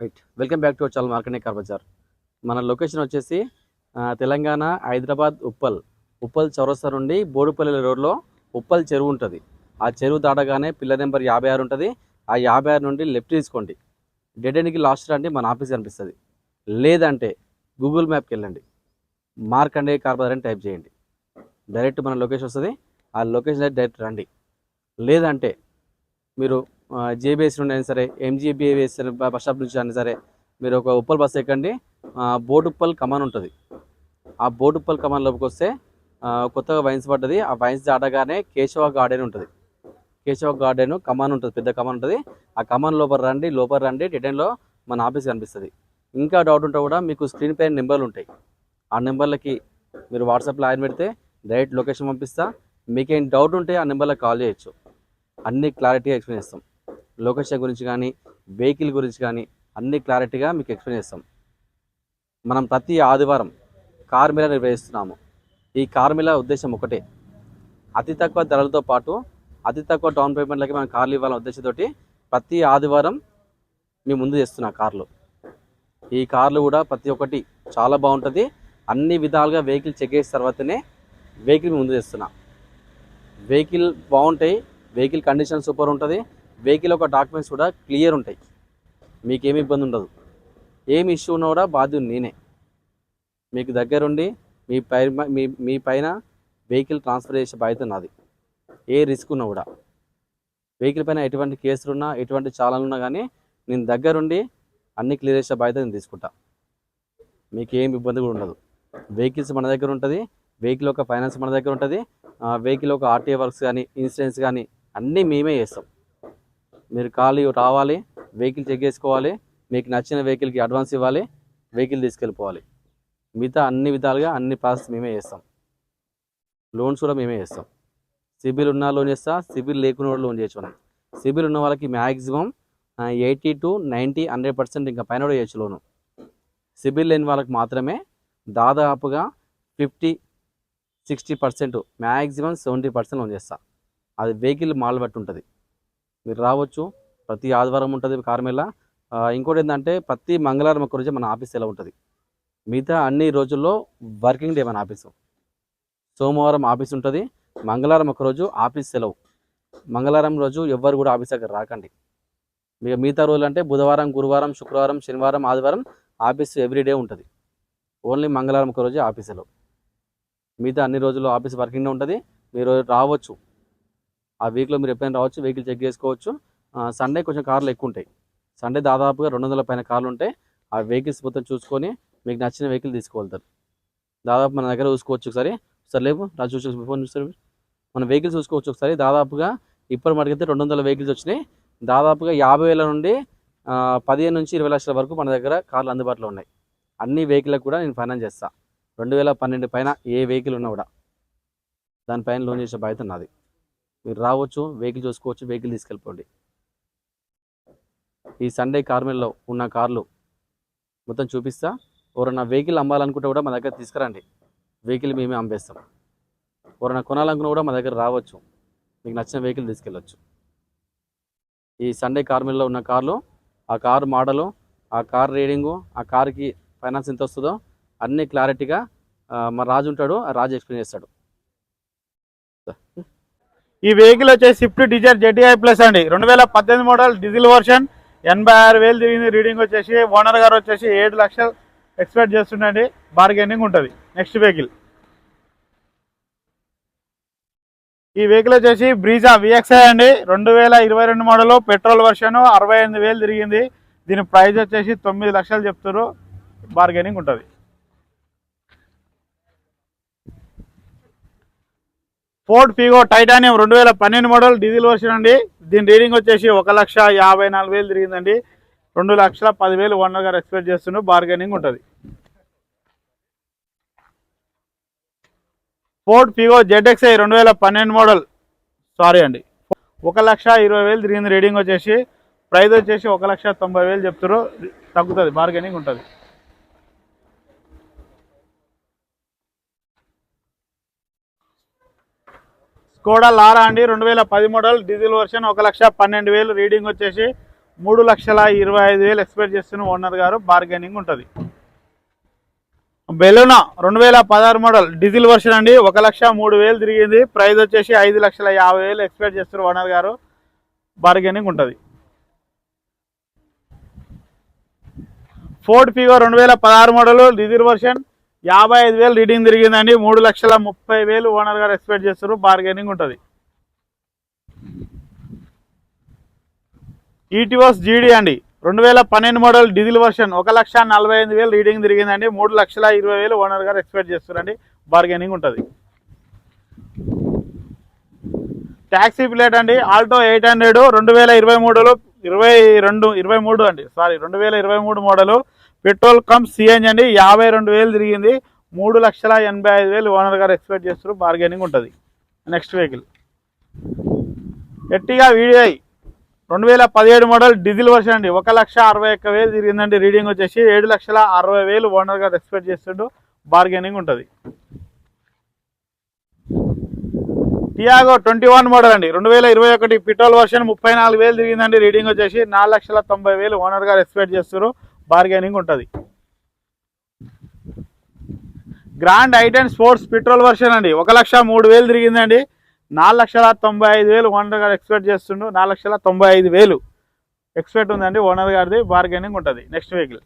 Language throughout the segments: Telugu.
Right. Welcome back to our channel marketing car bazaar. మన లొకేషన్ వచ్చేసి తెలంగాణ, హైదరాబాద్, ఉప్పల్ చౌరస్తా నుండి బోడుపల్లి రోడ్లో ఉప్పల్ చెరువు ఉంటుంది. ఆ చెరువు దాటగానే పిల్లర్ నెంబర్ 56 ఉంటుంది. ఆ 56 నుండి లెఫ్ట్ తీసుకోండి. డెడ్ ఎండ్కి లాస్ట్ రండి, మన ఆఫీస్ కనిపిస్తుంది. లేదంటే గూగుల్ మ్యాప్కి వెళ్ళండి, మార్కండేయ కార్ బజార్ అని టైప్ చేయండి, డైరెక్ట్ మన లొకేషన్ వస్తుంది. ఆ లొకేషన్ డైరెక్ట్ రండి. లేదంటే మీరు జేబీఎస్ నుండి అయినా సరే, ఎంజీబీఎస్ బస్ స్టాప్ నుంచి అయినా సరే, మీరు ఒక ఉప్పల్ బస్ ఎక్కండి. బోడుప్పల్ కమాన్ ఉంటుంది. ఆ బోడుప్పల్ కమాన్ లోపలికి వస్తే కొత్తగా వైన్స్ పడ్డది. ఆ వైన్స్ దాటగానే కేశవ గార్డెన్ ఉంటుంది. కేశవ గార్డెన్ కమాన్ ఉంటుంది, పెద్ద కమాన్ ఉంటుంది. ఆ కమాన్ లోపల రండి డెటెన్లో మన ఆఫీస్ కనిపిస్తుంది. ఇంకా డౌట్ ఉంటే కూడా మీకు స్క్రీన్ పైన నెంబర్లు ఉంటాయి. ఆ నెంబర్లకి మీరు వాట్సాప్లో ఆయన పెడితే డైరెక్ట్ లొకేషన్ పంపిస్తా. మీకేం డౌట్ ఉంటే ఆ నెంబర్లకు కాల్ చేయొచ్చు. అన్ని క్లారిటీగా ఎక్స్ప్లెయిన్ చేస్తాం. లొకేషన్ గురించి కానీ, వెహికల్ గురించి కానీ అన్ని క్లారిటీగా మీకు ఎక్స్ప్లెయిన్ చేస్తాం. మనం ప్రతి ఆదివారం కార్ మేళా నిర్వహిస్తున్నాము. ఈ కార్ మేళా ఉద్దేశం ఒకటే, అతి తక్కువ ధరలతో పాటు అతి తక్కువ డౌన్ పేమెంట్లకి మనం కార్లు ఇవ్వాలనే ఉద్దేశంతో ప్రతి ఆదివారం మీ ముందు చేస్తున్నా కార్లు. ఈ కార్లు కూడా ప్రతి ఒక్కటి చాలా బాగుంటుంది. అన్ని విధాలుగా వెహికల్ చెక్ చేసిన తర్వాతనే వెహికల్ ముందు చేస్తున్నా. వెహికల్ బాగుంటాయి, వెహికల్ కండిషన్ సూపర్ ఉంటుంది, వెహికల్ యొక్క డాక్యుమెంట్స్ కూడా క్లియర్ ఉంటాయి. మీకేమి ఇబ్బంది ఉండదు. ఏమి ఇష్యూ ఉన్నా కూడా బాధ్యుడు నేనే. మీకు దగ్గరుండి మీ పైన వెహికల్ ట్రాన్స్ఫర్ చేసే బాధ్యత నాది. ఏ రిస్క్ ఉన్నా కూడా, వెహికల్ పైన ఎటువంటి కేసులు ఉన్నా, ఎటువంటి చాలాలు ఉన్నా కానీ నేను దగ్గరుండి అన్ని క్లియర్ చేసే బాధ్యత నేను తీసుకుంటా. మీకు ఏమి ఇబ్బంది కూడా ఉండదు. వెహికల్స్ మన దగ్గర ఉంటుంది, వెహికల్ యొక్క ఫైనాన్స్ మన దగ్గర ఉంటుంది, వెహికల్ యొక్క ఆర్టీఏ వర్క్స్ కానీ, ఇన్సూరెన్స్ కానీ అన్నీ మేమే చేస్తాం. మీరు రావాలి, వెహికల్ చెక్ చేసుకోవాలి, మీకు నచ్చిన వెహికల్కి అడ్వాన్స్ ఇవ్వాలి, వెహికల్ తీసుకెళ్ళిపోవాలి. మిగతా అన్ని విధాలుగా అన్ని ప్రాసెస్ మేమే చేస్తాం. లోన్స్ కూడా మేమే చేస్తాం. సిబిల్ ఉన్న లోన్ చేస్తా, సిబిల్ లేకున్న లోన్ చేయొచ్చు. మనం సిబిల్ ఉన్న వాళ్ళకి మ్యాక్సిమం 80 to 90, 100% ఇంకా పైన కూడా చేయొచ్చు లోను. సిబిల్ లేని వాళ్ళకి మాత్రమే దాదాపుగా 50-60%, మ్యాక్సిమం 70% లోన్ చేస్తా. అది వెహికల్ మాల్ బట్టి ఉంటుంది. మీరు రావచ్చు. ప్రతి ఆదివారం ఉంటుంది కార్ మేళా. ఇంకోటి ఏంటంటే ప్రతి మంగళవారం ఒక రోజు మన ఆఫీస్ ఎలా ఉంటుంది. మిగతా అన్ని రోజుల్లో వర్కింగ్ డే మన ఆఫీసు. సోమవారం ఆఫీస్ ఉంటుంది, మంగళవారం ఒకరోజు ఆఫీస్ సెలవు. మంగళవారం రోజు ఎవ్వరు కూడా ఆఫీస్ దగ్గర రాకండి. మిగతా రోజులు అంటే బుధవారం, గురువారం, శుక్రవారం, శనివారం, ఆదివారం ఆఫీస్ ఎవ్రీడే ఉంటుంది. ఓన్లీ మంగళవారం ఒకరోజు ఆఫీస్ సెలవు. మిగతా అన్ని రోజుల్లో ఆఫీస్ వర్కింగ్ డే ఉంటుంది. మీరు రావచ్చు. ఆ వీక్లో మీరు ఎప్పుడైనా రావచ్చు, వెహికల్ చెక్ చేసుకోవచ్చు. సండే కొంచెం కార్లు ఎక్కువ ఉంటాయి. సండే దాదాపుగా 200 పైన కార్లు ఉంటాయి. ఆ వెహికల్స్ మొత్తం చూసుకొని మీకు నచ్చిన వెహికల్ తీసుకువెళ్తారు. దాదాపు మన దగ్గర చూసుకోవచ్చు. ఒకసారి లేవు ఫోన్ చూస్తారు. మన వెహికల్స్ చూసుకోవచ్చు ఒకసారి. దాదాపుగా ఇప్పటి మటుకైతే 200 వెహికల్స్ వచ్చినాయి. దాదాపుగా 50,000 నుండి 15 నుంచి 20 లక్షల వరకు మన దగ్గర కార్లు అందుబాటులో ఉన్నాయి. అన్ని వెహికల్కి కూడా నేను ఫైనాన్స్ చేస్తాను. 2012 పైన ఏ వెహికల్ ఉన్నా కూడా దానిపైన లోన్ చేసే బాధ్యత నాది. మీరు రావచ్చు, వెహికల్ చూసుకోవచ్చు, వెహికల్ తీసుకెళ్ళిపోండి. ఈ సండే కార్ మేళాలో ఉన్న కార్లు మొత్తం చూపిస్తా. ఎవరన్నా వెహికల్ అమ్మాలనుకుంటే కూడా మా దగ్గర తీసుకురండి, వెహికల్ మేమే అమ్మేస్తాం. ఎవరైనా కొనాలనుకున్నా కూడా మా దగ్గర రావచ్చు, మీకు నచ్చిన వెహికల్ తీసుకెళ్ళచ్చు. ఈ సండే కార్ మేళాలో ఉన్న కార్లు, ఆ కారు మోడలు, ఆ కార్ రీడింగు, ఆ కార్కి ఫైనాన్స్ ఎంత వస్తుందో అన్నీ క్లారిటీగా మా రాజు ఉంటాడు, ఆ రాజు ఎక్స్ప్లెయిన్ చేస్తాడు. ఈ వెహికల్ వచ్చేసి స్విఫ్ట్ డిజైర్ జెటిఐ ప్లస్ అండి. 2018 మోడల్ డీజిల్ వర్షన్. 86,000 తిరిగింది. రీడింగ్ వచ్చేసి ఓనర్ గారు వచ్చేసి 7 లక్షలు ఎక్స్పెక్ట్ చేస్తుండండి. బార్గెనింగ్ ఉంటుంది. నెక్స్ట్ వెహికల్, ఈ వెహికల్ వచ్చేసి బ్రీజా విఎక్స్ఐ అండి. 2022 మోడల్, పెట్రోల్ వర్షన్. 68,000 తిరిగింది. దీని ప్రైస్ వచ్చేసి 9 లక్షలు చెప్తారు. బార్గెనింగ్ ఉంటుంది. Ford Figo titanium 2012 model diesel version అండి. దీని రీడింగ్ వచ్చేసి 1,54,000 తిరిగిందండి. 2,10,000 ఓనర్ గారు ఎక్స్పెక్ట్ చేస్తున్నారు. బార్గెనింగ్ ఉంటుంది. Ford Figo ZXi 2012 model, sorry అండి, 1,20,000 తిరిగింది. రీడింగ్ వచ్చేసి ప్రైస్ వచ్చేసి 1,90,000 చెప్తారు. తగ్గుతుంది, బార్గెనింగ్ ఉంటుంది. స్కోడా లారా అండి. 2010 మోడల్ డీజిల్ వర్షన్. 1,12,000 రీడింగ్ వచ్చేసి 3,25,000 ఎక్స్పెక్ట్ చేస్తున్న ఓనర్ గారు, బార్గెనింగ్ ఉంటుంది. బెలూనా 2016 మోడల్ డీజిల్ వర్షన్ అండి, 1,03,000 తిరిగింది. ప్రైస్ వచ్చేసి 5,50,000 ఎక్స్పెక్ట్ చేస్తున్న ఓనర్ గారు, బార్గెనింగ్ ఉంటుంది. Ford Figo 2016 model diesel version 55,000 reading తిరిగిందండి. 3,30,000 ఓనర్ గారు ఎక్స్పెక్ట్ చేస్తారు, బార్గెనింగ్ ఉంటుంది. ఈటీవోస్ జీడీ అండి, 2012 మోడల్ డీజిల్ వర్షన్ 1,45,000 రీడింగ్ తిరిగిందండి. 3,20,000 ఓనర్ గారు ఎక్స్పెక్ట్ చేస్తారండి, బార్గెనింగ్ ఉంటుంది. ట్యాక్సీ ప్లేట్ అండి, Alto 800 2023 model, petrol cum CNG అండి, 52,000 తిరిగింది. 3,85,000 ఓనర్ గారు ఎక్స్పెక్ట్ చేస్తారు, బార్గెనింగ్ ఉంటుంది. Next vehicle Ertiga VDI 2017 model diesel version అండి, 1,61,000 తిరిగిందండి. రీడింగ్ వచ్చేసి 7,60,000 ఓనర్ గారు ఎక్స్పెక్ట్ చేస్తుంటూ, బార్గెనింగ్ ఉంటుంది. టియాగో 21 మోడల్ అండి, 2021 పెట్రోల్ వర్షన్ 34,000 తిరిగిందండి. రీడింగ్ వచ్చేసి 4,90,000 ఓనర్ గారు ఎక్స్పెక్ట్ చేస్తారు, బార్గెనింగ్ ఉంటుంది. Grand i ten sports petrol version అండి, 1,03,000 తిరిగిందండి. 4,95,000 ఓనర్ గారు ఎక్స్పెక్ట్ చేస్తుండు. 4,95,000 ఎక్స్పెక్ట్ ఉందండి ఓనర్ గారిది, బార్గెనింగ్ ఉంటుంది. నెక్స్ట్ వెహికల్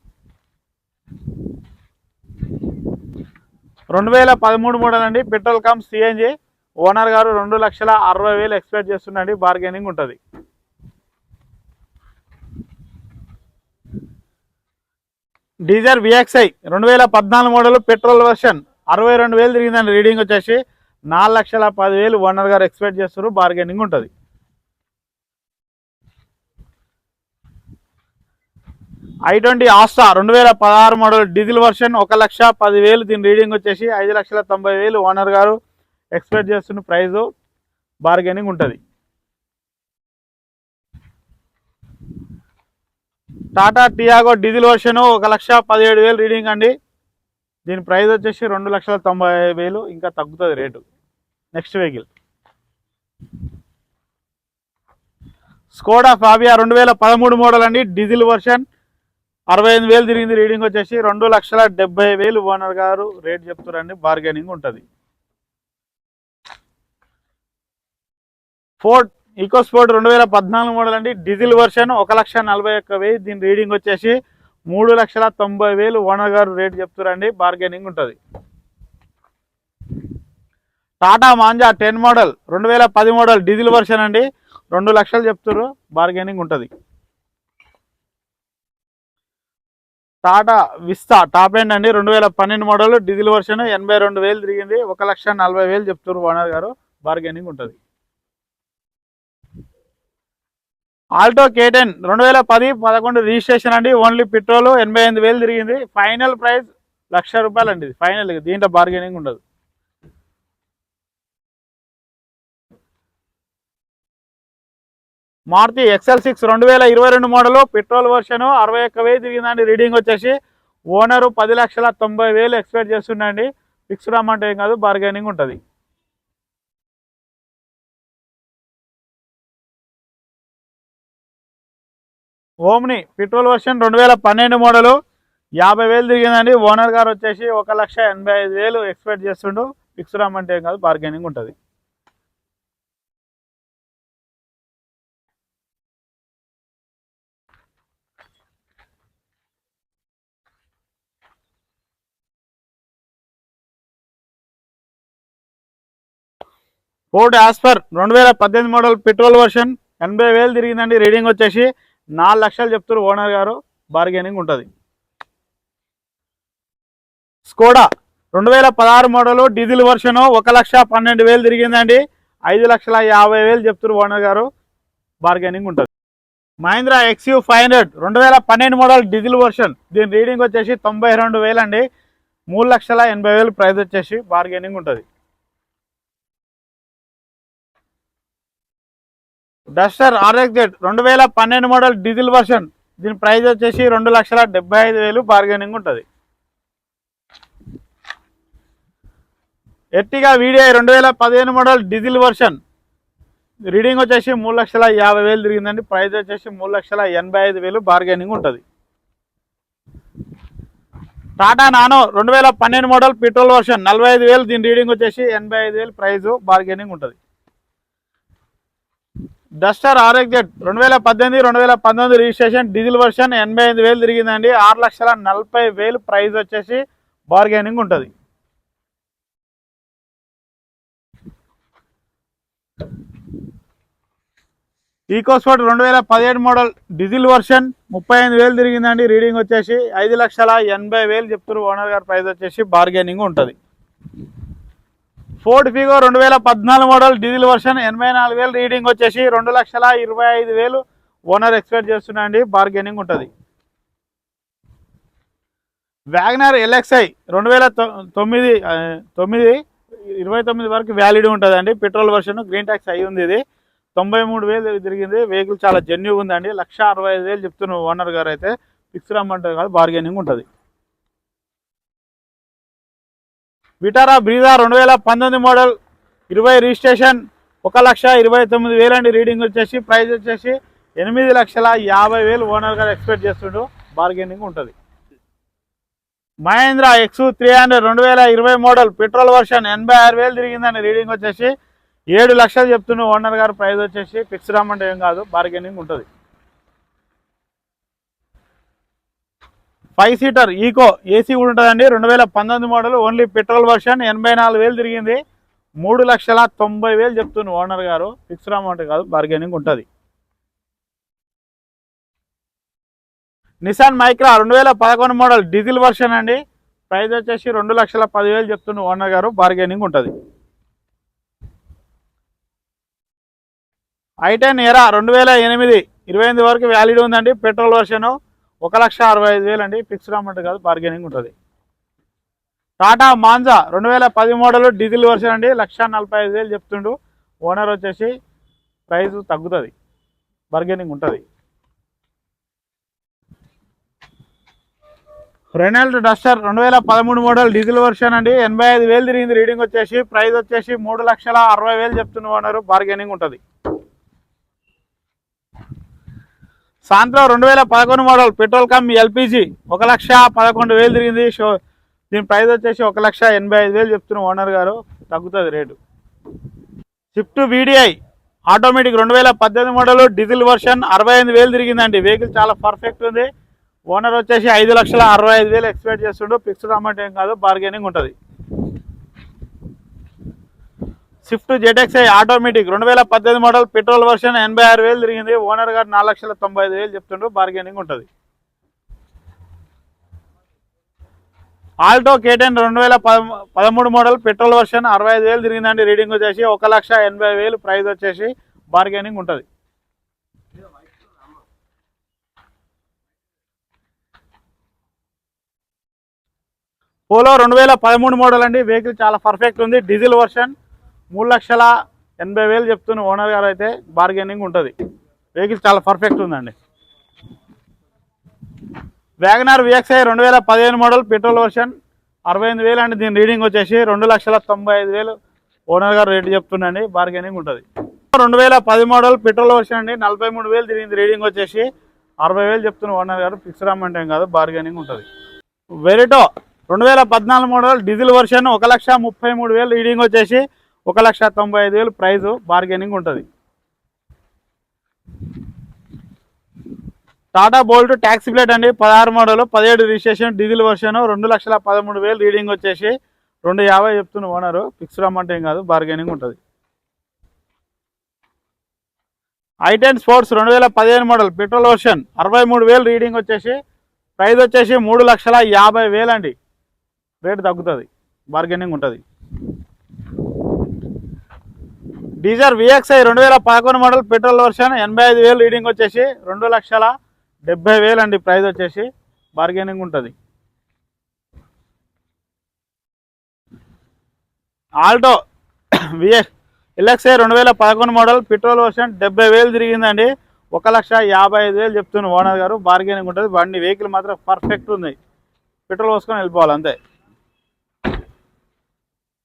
2013 మోడల్ అండి, పెట్రోల్ కమ్ సిఎన్జి, ఓనర్ గారు 2,60,000 ఎక్స్పెక్ట్ చేస్తుండండి, బార్గెనింగ్ ఉంటుంది. Dzire VXi 2014 model petrol version 62,000 తిరిగిందండి. రీడింగ్ వచ్చేసి 4,10,000 ఓనర్ గారు ఎక్స్పెక్ట్ చేస్తారు, బార్గెనింగ్ ఉంటుంది. i20 Asta 2016 model diesel version 1,10,000, దీని రీడింగ్ వచ్చేసి 5,90,000 ఓనర్ గారు ఎక్స్పెక్ట్ చేస్తున్న ప్రైజు, బార్గెనింగ్ ఉంటుంది. Tata Tiago diesel version 1,17,000 reading అండి, దీని ప్రైస్ వచ్చేసి 2,90,000, ఇంకా తగ్గుతుంది rate. Next vehicle Skoda Fabia 2013 model అండి, డీజిల్ వర్షన్ 68,000 తిరిగింది. రీడింగ్ వచ్చేసి 2,70,000 ఓనర్ గారు రేట్ చెప్తారండి, బార్గెనింగ్ ఉంటుంది. ఫోర్డ్ ఈకో స్పోర్ట్ 2014 మోడల్ అండి, డీజిల్ వర్షన్ 1,41,000, దీని రీడింగ్ వచ్చేసి 3,90,000 ఓనర్ గారు రేట్ చెప్తారండి, బార్గెనింగ్ ఉంటుంది. Tata manja 10 model 2010 model diesel version అండి, 2,00,000 చెప్తారు, బార్గెనింగ్ ఉంటుంది. టాటా విస్తా టాప్ ఎండ్ అండి, 2012 మోడల్ డీజిల్ వర్షన్ 82,000 తిరిగింది. 1,40,000 చెప్తారు ఓనర్ గారు, బార్గెనింగ్ ఉంటుంది. ఆల్టో K10 2010-11 రిజిస్ట్రేషన్ అండి, ఓన్లీ పెట్రోల్ 88,000 తిరిగింది. ఫైనల్ ప్రైస్ ₹1,00,000 అండి, ఫైనల్, దీంట్లో బార్గెనింగ్ ఉండదు. Maruti XL6 2022 model petrol version 61,000 తిరిగిందండి. రీడింగ్ వచ్చేసి ఓనరు 10,90,000 ఎక్స్పెక్ట్ చేస్తుండండి. ఫిక్స్డ్ అమౌంట్ ఏం కాదు, బార్గెనింగ్ ఉంటుంది. ఓమ్ని పెట్రోల్ వర్షన్ 2012 మోడల్ 50,000 తిరిగిందండి. ఓనర్ గారు వచ్చేసి 1,85,000 ఎక్స్పెక్ట్ చేస్తుండు. ఫిక్స్డ్ అమౌంట్ ఏం కాదు, బార్గెనింగ్ ఉంటుంది. Ford Aspire 2018 model petrol version 80,000 తిరిగిందండి. రీడింగ్ వచ్చేసి 4,00,000 చెప్తారు ఓనర్ గారు, బార్గెనింగ్ ఉంటుంది. స్కోడా 2016 మోడల్ డీజిల్ వర్షన్ 1,12,000 తిరిగిందండి. 5,50,000 చెప్తారు ఓనర్ గారు, బార్గెనింగ్ ఉంటుంది. Mahindra XU500 2012 model diesel version, దీని రీడింగ్ వచ్చేసి 92,000 అండి. 3,80,000 ప్రైస్ వచ్చేసి, బార్గెనింగ్ ఉంటుంది. Duster RXZ 2012 model diesel version, దీని ప్రైస్ వచ్చేసి 2,75,000, బార్గెనింగ్ ఉంటుంది. Ertiga VDI 2015 model diesel version, reading వచ్చేసి 3,50,000 తిరిగిందండి. ప్రైస్ వచ్చేసి 3,85,000 బార్గెనింగ్ ఉంటుంది. Tata Nano 2012 model petrol version 45,000, దీని రీడింగ్ వచ్చేసి 85,000 ప్రైస్, బార్గెనింగ్ ఉంటుంది. Duster RXZ 2018 registration diesel version 85,000 తిరిగిందండి. 6,40,000 ప్రైస్ వచ్చేసి బార్గెనింగ్ ఉంటుంది. ఈకోస్పోర్ట్ 2017 మోడల్ డీజిల్ వర్షన్ 35,000 తిరిగిందండి. రీడింగ్ వచ్చేసి 5,80,000 చెప్తున్నారు ఓనర్ గారు. ప్రైస్ వచ్చేసి బార్గెనింగ్ ఉంటుంది. Ford Figo 2014 model diesel version 84,000, reading వచ్చేసి 2,25,000 ఓనర్ ఎక్స్పెక్ట్ చేస్తున్నాండి. బార్గెనింగ్ ఉంటుంది. వ్యాగనర్ LXi 2029 వరకు వ్యాలిడ్ ఉంటుందండి. పెట్రోల్ వర్షన్, గ్రీన్ ట్యాక్స్ అయి ఉంది. ఇది 93,000 తిరిగింది. వెహికల్ చాలా జెన్యూ ఉందండి. 1,65,000 చెప్తున్నారు ఓనర్ గారు. అయితే ఫిక్స్డ్ అమౌంట్ కాదు, బార్గెనింగ్ ఉంటుంది. విటారా బ్రీజా 2019 మోడల్ 20 రిజిస్ట్రేషన్ 1,29,000 అండి. రీడింగ్ వచ్చేసి ప్రైస్ వచ్చేసి 8,50,000 ఓనర్ గారు ఎక్స్పెక్ట్ చేస్తుండ్రు. బార్గెనింగ్ ఉంటుంది. Mahindra X300 2020 model petrol version 86,000 తిరిగిందండి. రీడింగ్ వచ్చేసి 7 లక్షలు చెప్తున్నారు ఓనర్ గారు. ప్రైస్ వచ్చేసి ఫిక్స్డ్ అమౌంట్ ఏం కాదు, బార్గెనింగ్ ఉంటుంది. 5 సీటర్ ఈకో ఏసీ కూడా ఉంటుందండి. 2019 మోడల్, ఓన్లీ పెట్రోల్ వర్షన్ 84,000 తిరిగింది. 3,90,000 చెప్తున్నారు ఓనర్ గారు. ఫిక్స్డ్ అమౌంట్ కాదు, బార్గెనింగ్ ఉంటుంది. Nissan Micra 2011 model diesel version అండి. ప్రైస్ వచ్చేసి 2,10,000 చెప్తున్నారు ఓనర్ గారు. బార్గెనింగ్ ఉంటుంది. i10 ఎరా 2008 28 వరకు వ్యాలిడ్ ఉందండి. పెట్రోల్ వర్షన్ 1,65,000 అండి. ఫిక్స్డ్ అమౌంట్ కాదు, బార్గెనింగ్ ఉంటుంది. Tata Manza 2010 model diesel version అండి. 1,45,000 చెప్తుండు ఓనర్. వచ్చేసి ప్రైస్ తగ్గుతుంది, బార్గెనింగ్ ఉంటుంది. Renault Duster 2013 model diesel version అండి. 85,000 తిరిగింది. రీడింగ్ వచ్చేసి ప్రైస్ వచ్చేసి 3,60,000 చెప్తున్న ఓనరు. బార్గెనింగ్ ఉంటుంది. సాంత్రో 2011 మోడల్ పెట్రోల్ కమ్ LPG 1,11,000 తిరిగింది. దీని ప్రైస్ వచ్చేసి 1,85,000 చెప్తున్న ఓనర్ గారు. తగ్గుతుంది rate. Swift VDI automatic 2018 model diesel version 68,000 తిరిగిందండి. వెహికల్ చాలా పర్ఫెక్ట్ ఉంది. ఓనర్ వచ్చేసి 5,65,000 ఎక్స్పెక్ట్ చేస్తుండు. ఫిక్స్డ్ అమౌంట్ ఏం కాదు, బార్గెనింగ్ ఉంటుంది. Swift ZXi automatic 2018 model petrol version 86,000 తిరిగింది. ఓనర్ గారు 4,90,000 చెప్తుండ్రు. బార్గెనింగ్ ఉంటుంది. Alto K10 2013 model petrol version 65,000 తిరిగిందండి. రీడింగ్ వచ్చేసి 1,80,000 ప్రైస్ వచ్చేసి బార్గెనింగ్ ఉంటుంది. పోలో 2013 మోడల్ అండి. వెహికల్ చాలా పర్ఫెక్ట్ ఉంది. డీజిల్ వర్షన్ 3,80,000 చెప్తున్న ఓనర్ గారు. అయితే బార్గెనింగ్ ఉంటుంది. వెహికల్ చాలా పర్ఫెక్ట్ ఉందండి. Wagon R VXi 2015 model petrol version 68,000 అండి. దీని రీడింగ్ వచ్చేసి 2,95,000 ఓనర్ గారు రేటు చెప్తుండండి. బార్గెనింగ్ ఉంటుంది. 2010 మోడల్ పెట్రోల్ వర్షన్ అండి. 43,000 తిరిగింది. రీడింగ్ వచ్చేసి 60,000 చెప్తున్న ఓనర్ గారు. ఫిక్స్డ్ అమౌంట్ ఏం కాదు, బార్గెనింగ్ ఉంటుంది. వెరిటో 2014 మోడల్ డీజిల్ వర్షన్ 1,33,000 రీడింగ్ వచ్చేసి 1,95,000 ప్రైజు, బార్గెనింగ్ ఉంటుంది. టాటా బోల్ట్ ట్యాక్సీ ప్లేట్ అండి. 16 model 17 registration diesel version 2,13,000 reading వచ్చేసి 2,50,000 చెప్తున్న ఓనరు. ఫిక్స్డ్ అమౌంట్ ఏం కాదు, బార్గెనింగ్ ఉంటుంది. i10 sports 2015 model petrol version 63,000 reading వచ్చేసి ప్రైస్ వచ్చేసి 3,50,000 అండి. రేటు తగ్గుతుంది, బార్గెనింగ్ ఉంటుంది. డీజర్ VXi 2011 model petrol version 85,000 reading వచ్చేసి 2,70,000 అండి. ప్రైస్ వచ్చేసి బార్గెనింగ్ ఉంటుంది. Alto LXi 2011 model petrol version 70,000 తిరిగిందండి. 1,55,000 చెప్తున్న ఓనర్ గారు. బార్గెనింగ్ ఉంటుంది. బండి వెహికల్ మాత్రం పర్ఫెక్ట్ ఉంది. పెట్రోల్ పోసుకొని వెళ్ళిపోవాలి అంతే.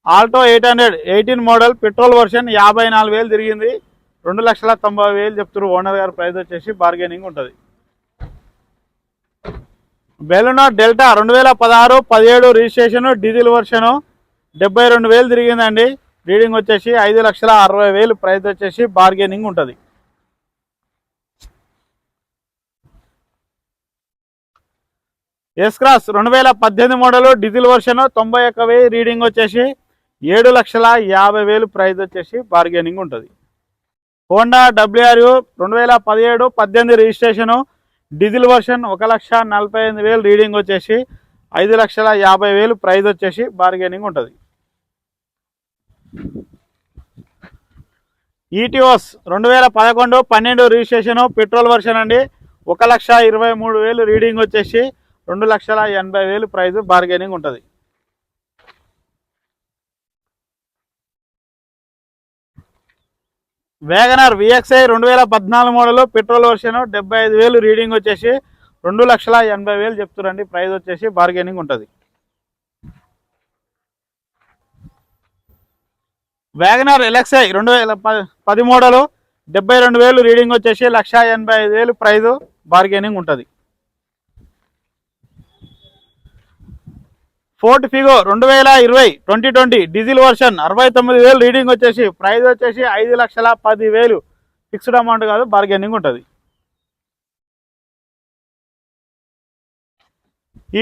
ఆల్టో 800 18 మోడల్ పెట్రోల్ వర్షన్ 54,000 తిరిగింది. 2,90,000 చెప్తారు ఓనర్ గారు. ప్రైస్ వచ్చేసి బార్గెనింగ్ ఉంటుంది. Baleno Delta 2016 17 registration diesel version 72,000 తిరిగిందండి. రీడింగ్ వచ్చేసి 5,60,000 ప్రైస్ వచ్చేసి బార్గెనింగ్ ఉంటుంది. S cross 2018 model diesel version 91,000 reading వచ్చేసి 7,50,000 ప్రైస్ వచ్చేసి బార్గెనింగ్ ఉంటుంది. Honda WRU 2017 18 registration diesel version 1,48,000 reading వచ్చేసి 5,50,000 ప్రైస్ వచ్చేసి బార్గెనింగ్ ఉంటుంది. ఈటీఓస్ 2011 12 రిజిస్ట్రేషను పెట్రోల్ వర్షన్ అండి. 1,23,000 రీడింగ్ వచ్చేసి 2,80,000 ప్రైస్ బార్గెనింగ్ ఉంటుంది. Wagon R VXI 2014 model petrol version 75,000 reading వచ్చేసి 2,80,000 చెప్తారండి. ప్రైస్ వచ్చేసి బార్గెనింగ్ ఉంటుంది. వ్యాగనర్ LXI 2010 మోడల్ 72,000 రీడింగ్ వచ్చేసి 1,85,000 ప్రైస్ బార్గెనింగ్ ఉంటుంది. Ford Figo 2020 2020 diesel version 69,000 reading వచ్చేసి ప్రైస్ వచ్చేసి 5,10,000 ఫిక్స్డ్ అమౌంట్ కాదు, బార్గెనింగ్ ఉంటుంది.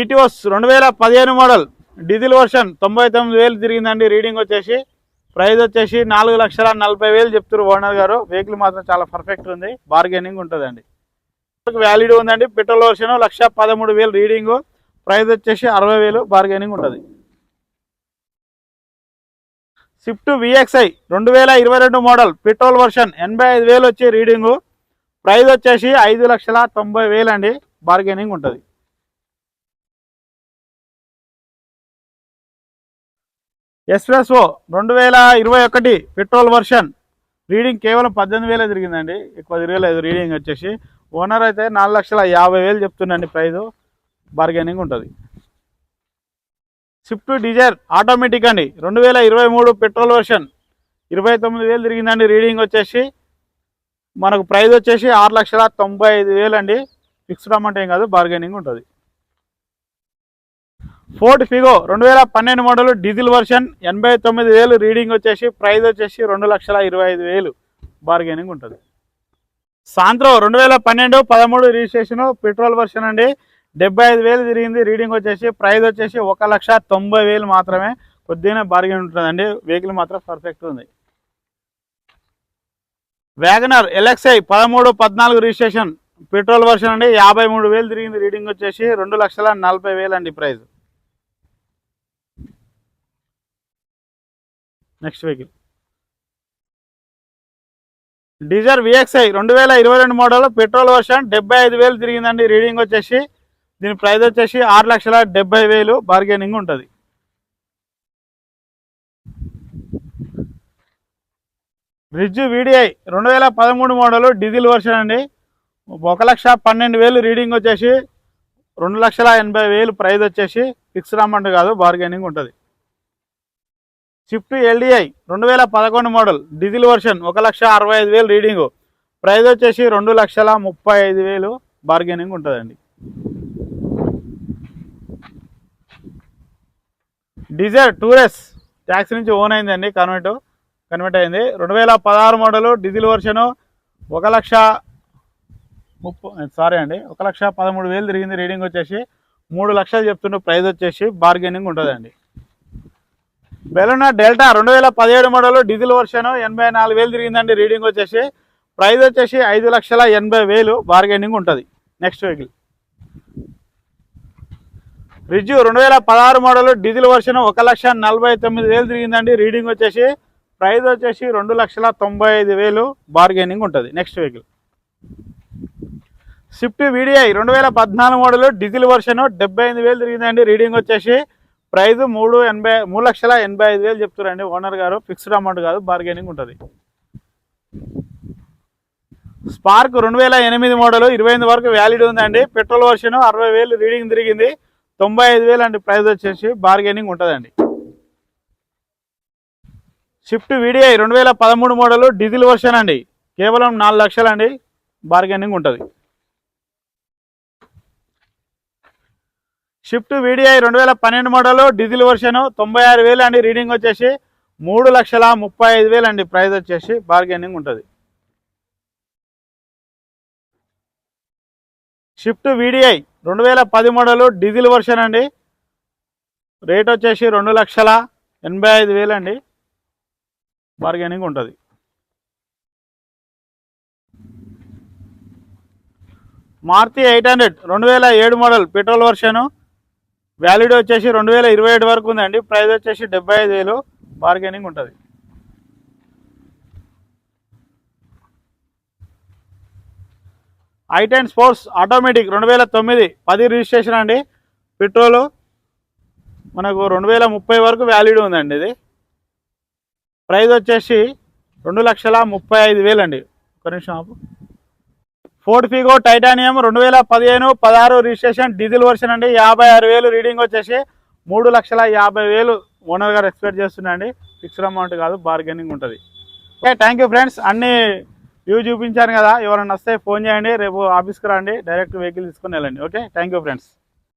ఈటీఓస్ 2015 మోడల్ డీజిల్ వర్షన్ 99,000 తిరిగిందండి. రీడింగ్ వచ్చేసి ప్రైస్ వచ్చేసి 4,40,000 చెప్తారు ఓనర్ గారు. వెహికల్ మాత్రం చాలా పర్ఫెక్ట్ ఉంది, బార్గెనింగ్ ఉంటుందండి. వ్యాలిడ్ ఉందండి. పెట్రోల్ వర్షన్ 1,13,000 రీడింగ్ ప్రైస్ వచ్చేసి 60,000 బార్గెనింగ్ ఉంటుంది. Swift VXI 2022 model petrol version 85,000 వచ్చి రీడింగు ప్రైస్ వచ్చేసి 5,90,000 అండి, బార్గెనింగ్ ఉంటుంది. ఎస్ప్రెస్సో 2021 పెట్రోల్ వర్షన్ రీడింగ్ కేవలం 18,000 తిరిగిందండి, ఎక్కువ తిరగలేదు. రీడింగ్ వచ్చేసి ఓనర్ అయితే 4,50,000 చెప్తుందండి. ప్రైజు బార్గెనింగ్ ఉంటుంది. స్విఫ్ట్ డిజైర్ ఆటోమేటిక్ అండి. 2023 పెట్రోల్ వర్షన్ 29,000 తిరిగిందండి. రీడింగ్ వచ్చేసి మనకు ప్రైస్ వచ్చేసి 6,95,000 అండి. ఫిక్స్డ్ అమౌంట్ ఏం కాదు, బార్గెనింగ్ ఉంటుంది. Ford Figo 2012 model diesel version 89,000 reading వచ్చేసి ప్రైస్ వచ్చేసి 2,25,000 బార్గెనింగ్ ఉంటుంది. సాంత్రో 2012 13 రిజిస్ట్రేషన్ పెట్రోల్ వర్షన్ అండి. 75,000 తిరిగింది. రీడింగ్ వచ్చేసి ప్రైస్ వచ్చేసి 1,90,000 మాత్రమే, కొద్దిగానే బార్గెన్ ఉంటుందండి. వెహికల్ మాత్రం పర్ఫెక్ట్ ఉంది. WagonR LXI 13 14 registration petrol version అండి. 53,000 తిరిగింది. రీడింగ్ వచ్చేసి 2,40,000 అండి price. Next vehicle Dzire VXI 2022 model petrol version 75,000 తిరిగిందండి. రీడింగ్ వచ్చేసి దీని ప్రైస్ వచ్చేసి 6,70,000 బార్గెనింగ్ ఉంటుంది. Ritz VDI 2013 model diesel version అండి. 1,12,000 రీడింగ్ వచ్చేసి 2,80,000 ప్రైస్ వచ్చేసి ఫిక్స్డ్ అమౌంట్ కాదు, బార్గెనింగ్ ఉంటుంది. Swift LDI 2011 model diesel version 1,65,000 reading price వచ్చేసి 2,35,000 బార్గెనింగ్ ఉంటుందండి. డిజైర్ టూరెస్ ట్యాక్స్ నుంచి ఓన్ అయిందండి, కన్వర్ట్ అయింది. 2016 మోడల్ డీజిల్ వర్షను 1,13,000 తిరిగింది. రీడింగ్ వచ్చేసి 3,00,000 చెప్తుండే, ప్రైస్ వచ్చేసి బార్గెనింగ్ ఉంటుందండి. Baleno Delta 2017 model diesel version 84,000 తిరిగిందండి. రీడింగ్ వచ్చేసి ప్రైస్ వచ్చేసి 5,80,000 బార్గెనింగ్ ఉంటుంది. Next vehicle Ritz 2016 model diesel version 1,49,000 తిరిగిందండి. రీడింగ్ వచ్చేసి ప్రైస్ వచ్చేసి 2,95,000 బార్గెనింగ్ ఉంటుంది. Next vehicle Swift VDI 2014 model diesel version 78,000 తిరిగిందండి. రీడింగ్ వచ్చేసి ప్రైస్ 3,85,000 చెప్తారండి ఓనర్ గారు. ఫిక్స్డ్ అమౌంట్ కాదు, బార్గెనింగ్ ఉంటుంది. స్పార్క్ 2008 మోడల్ 28 వరకు వ్యాలిడ్ ఉందండి. పెట్రోల్ వర్షన్ 60,000 రీడింగ్ తిరిగింది. 95,000 అండి ప్రైస్ వచ్చేసి, బార్గెనింగ్ ఉంటుందండి. Swift VDI 2013 model diesel version అండి. కేవలం 4 లక్షలు అండి, బార్గెనింగ్ ఉంటుంది. Swift VDI 2012 model diesel version 96,000 అండి. రీడింగ్ వచ్చేసి 3,35,000 అండి. ప్రైస్ వచ్చేసి బార్గెనింగ్ ఉంటుంది. Swift VDI 2010 model diesel version అండి. రేట్ వచ్చేసి 2,85,000 అండి. బార్గెనింగ్ ఉంటుంది. Maruti 800 2007 model petrol version. Valid వచ్చేసి 2027 వరకు ఉందండి. ప్రైస్ వచ్చేసి 75,000. బార్గెనింగ్ ఉంటుంది. i10 స్పోర్ట్స్ ఆటోమేటిక్ 2009 10 రిజిస్ట్రేషన్ అండి. పెట్రోలు మనకు 2030 వరకు వ్యాలిడ్ ఉందండి. ఇది ప్రైస్ వచ్చేసి 2,35,000 అండి. ఒక నిమిషం ఆపు. Ford Figo titanium 2015-16 registration diesel version అండి. 56,000 రీడింగ్ వచ్చేసి 3,50,000 ఓనర్ గారు ఎక్స్పెక్ట్ చేస్తున్నాండి. ఫిక్స్డ్ అమౌంట్ కాదు, బార్గెనింగ్ ఉంటుంది. Okay, thank you friends. అన్ని వ్యూ చూపించాను కదా, ఎవరైనా వస్తే ఫోన్ చేయండి. రేపు ఆఫీస్కి రండి, డైరెక్ట్ వెహికల్ తీసుకొని వెళ్ళండి. Okay, thank you friends.